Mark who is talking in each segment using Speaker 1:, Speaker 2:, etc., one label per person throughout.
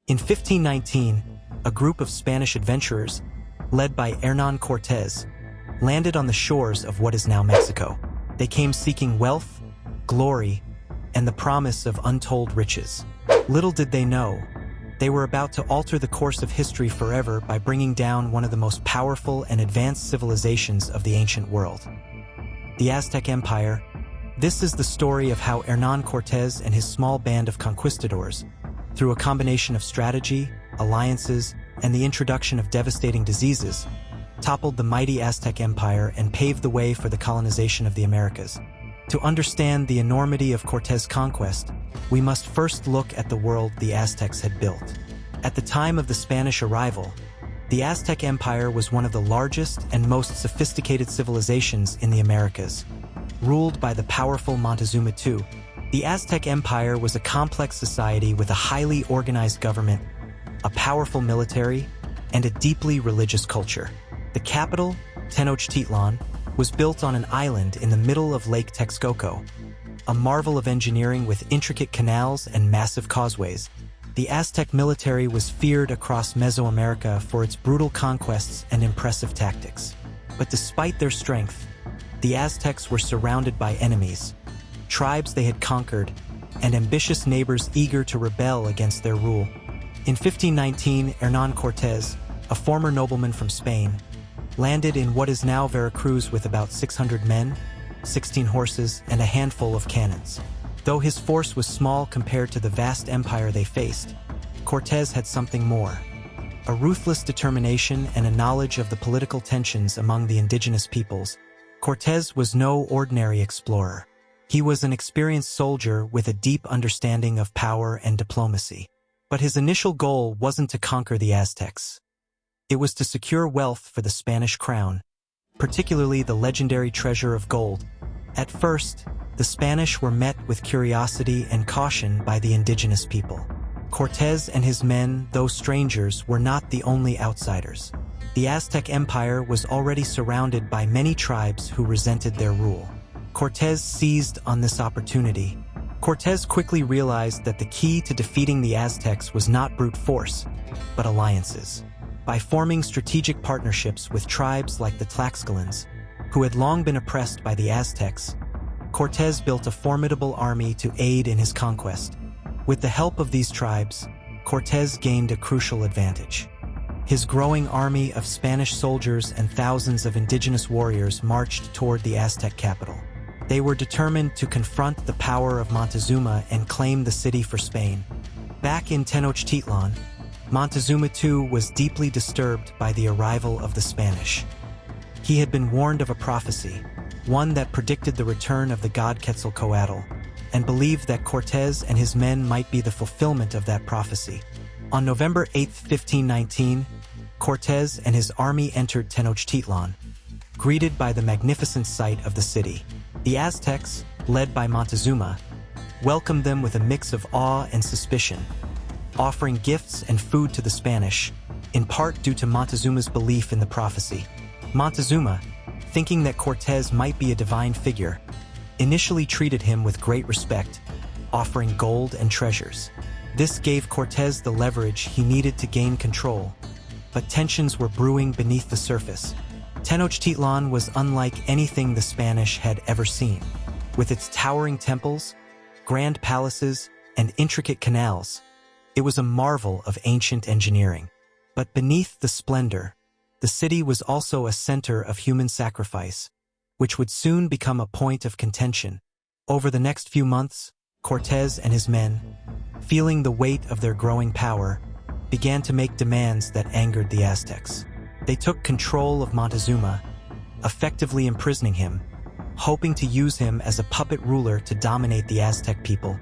Speaker 1: In 1519, a group of Spanish adventurers, led by Hernán Cortés, landed on the shores of what is now Mexico. They came seeking wealth, glory, and the promise of untold riches. Little did they know, they were about to alter the course of history forever by bringing down one of the most powerful and advanced civilizations of the ancient world. The Aztec Empire. This is the story of how Hernán Cortés and his small band of conquistadors, through a combination of strategy, alliances, and the introduction of devastating diseases, toppled the mighty Aztec Empire and paved the way for the colonization of the Americas. To understand the enormity of Cortés' conquest, we must first look at the world the Aztecs had built. At the time of the Spanish arrival, the Aztec Empire was one of the largest and most sophisticated civilizations in the Americas. Ruled by the powerful Montezuma II, the Aztec Empire was a complex society with a highly organized government, a powerful military, and a deeply religious culture. The capital, Tenochtitlan, was built on an island in the middle of Lake Texcoco, a marvel of engineering with intricate canals and massive causeways. The Aztec military was feared across Mesoamerica for its brutal conquests and impressive tactics. But despite their strength, the Aztecs were surrounded by enemies, tribes they had conquered, and ambitious neighbors eager to rebel against their rule. In 1519, Hernán Cortés, a former nobleman from Spain, landed in what is now Veracruz with about 600 men, 16 horses, and a handful of cannons. Though his force was small compared to the vast empire they faced, Cortés had something more: a ruthless determination and a knowledge of the political tensions among the indigenous peoples. Cortés was no ordinary explorer. He was an experienced soldier with a deep understanding of power and diplomacy. But his initial goal wasn't to conquer the Aztecs. It was to secure wealth for the Spanish crown, particularly the legendary treasure of gold. At first, the Spanish were met with curiosity and caution by the indigenous people. Cortés and his men, though strangers, were not the only outsiders. The Aztec Empire was already surrounded by many tribes who resented their rule. Cortés seized on this opportunity. Cortés quickly realized that the key to defeating the Aztecs was not brute force, but alliances. By forming strategic partnerships with tribes like the Tlaxcalans, who had long been oppressed by the Aztecs, Cortés built a formidable army to aid in his conquest. With the help of these tribes, Cortés gained a crucial advantage. His growing army of Spanish soldiers and thousands of indigenous warriors marched toward the Aztec capital. They were determined to confront the power of Montezuma and claim the city for Spain. Back in Tenochtitlan, Montezuma II was deeply disturbed by the arrival of the Spanish. He had been warned of a prophecy, one that predicted the return of the god Quetzalcoatl, and believed that Cortés and his men might be the fulfillment of that prophecy. On November 8, 1519, Cortés and his army entered Tenochtitlan, greeted by the magnificent sight of the city. The Aztecs, led by Montezuma, welcomed them with a mix of awe and suspicion, offering gifts and food to the Spanish, in part due to Montezuma's belief in the prophecy. Montezuma, thinking that Cortés might be a divine figure, initially treated him with great respect, offering gold and treasures. This gave Cortés the leverage he needed to gain control, but tensions were brewing beneath the surface. Tenochtitlan was unlike anything the Spanish had ever seen. With its towering temples, grand palaces, and intricate canals, it was a marvel of ancient engineering. But beneath the splendor, the city was also a center of human sacrifice, which would soon become a point of contention. Over the next few months, Cortés and his men, feeling the weight of their growing power, began to make demands that angered the Aztecs. They took control of Montezuma, effectively imprisoning him, hoping to use him as a puppet ruler to dominate the Aztec people.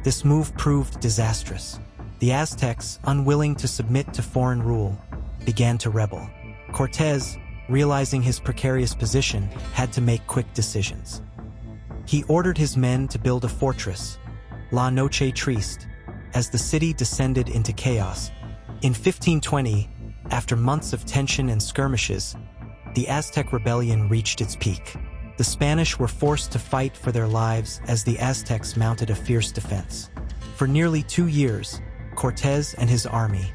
Speaker 1: This move proved disastrous. The Aztecs, unwilling to submit to foreign rule, began to rebel. Cortés, realizing his precarious position, had to make quick decisions. He ordered his men to build a fortress, La Noche Triste, as the city descended into chaos. In 1520, after months of tension and skirmishes, the Aztec rebellion reached its peak. The Spanish were forced to fight for their lives as the Aztecs mounted a fierce defense. For nearly 2 years, Cortés and his army,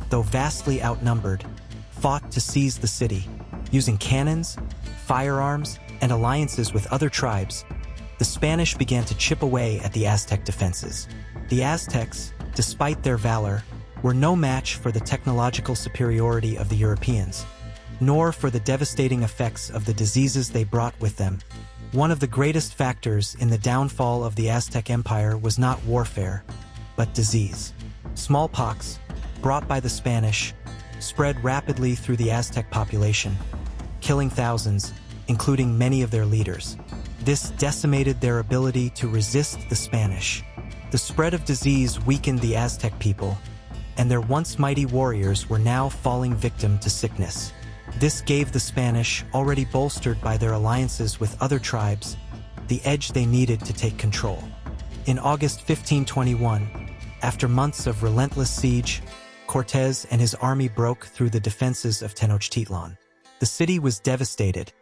Speaker 1: though vastly outnumbered, fought to seize the city. Using cannons, firearms, and alliances with other tribes, the Spanish began to chip away at the Aztec defenses. The Aztecs, despite their valor, were no match for the technological superiority of the Europeans, nor for the devastating effects of the diseases they brought with them. One of the greatest factors in the downfall of the Aztec Empire was not warfare, but disease. Smallpox, brought by the Spanish, spread rapidly through the Aztec population, killing thousands, including many of their leaders. This decimated their ability to resist the Spanish. The spread of disease weakened the Aztec people, and their once mighty warriors were now falling victim to sickness. This gave the Spanish, already bolstered by their alliances with other tribes, the edge they needed to take control. In August 1521, after months of relentless siege, Cortés and his army broke through the defenses of Tenochtitlan. The city was devastated,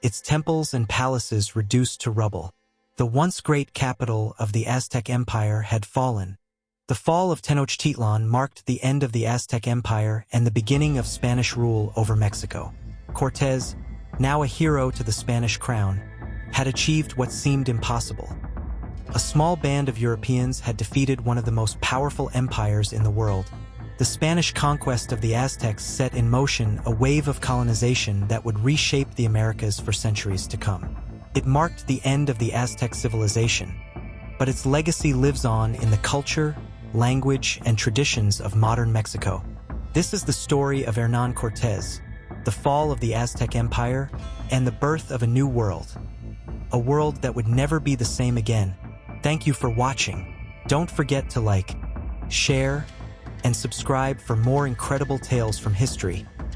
Speaker 1: its temples and palaces reduced to rubble. The once great capital of the Aztec Empire had fallen. The fall of Tenochtitlan marked the end of the Aztec Empire and the beginning of Spanish rule over Mexico. Cortés, now a hero to the Spanish crown, had achieved what seemed impossible. A small band of Europeans had defeated one of the most powerful empires in the world. The Spanish conquest of the Aztecs set in motion a wave of colonization that would reshape the Americas for centuries to come. It marked the end of the Aztec civilization, but its legacy lives on in the culture, language, and traditions of modern Mexico. This is the story of Hernán Cortés, the fall of the Aztec Empire, and the birth of a new world. A world that would never be the same again. Thank you for watching. Don't forget to like, share, and subscribe for more incredible tales from history.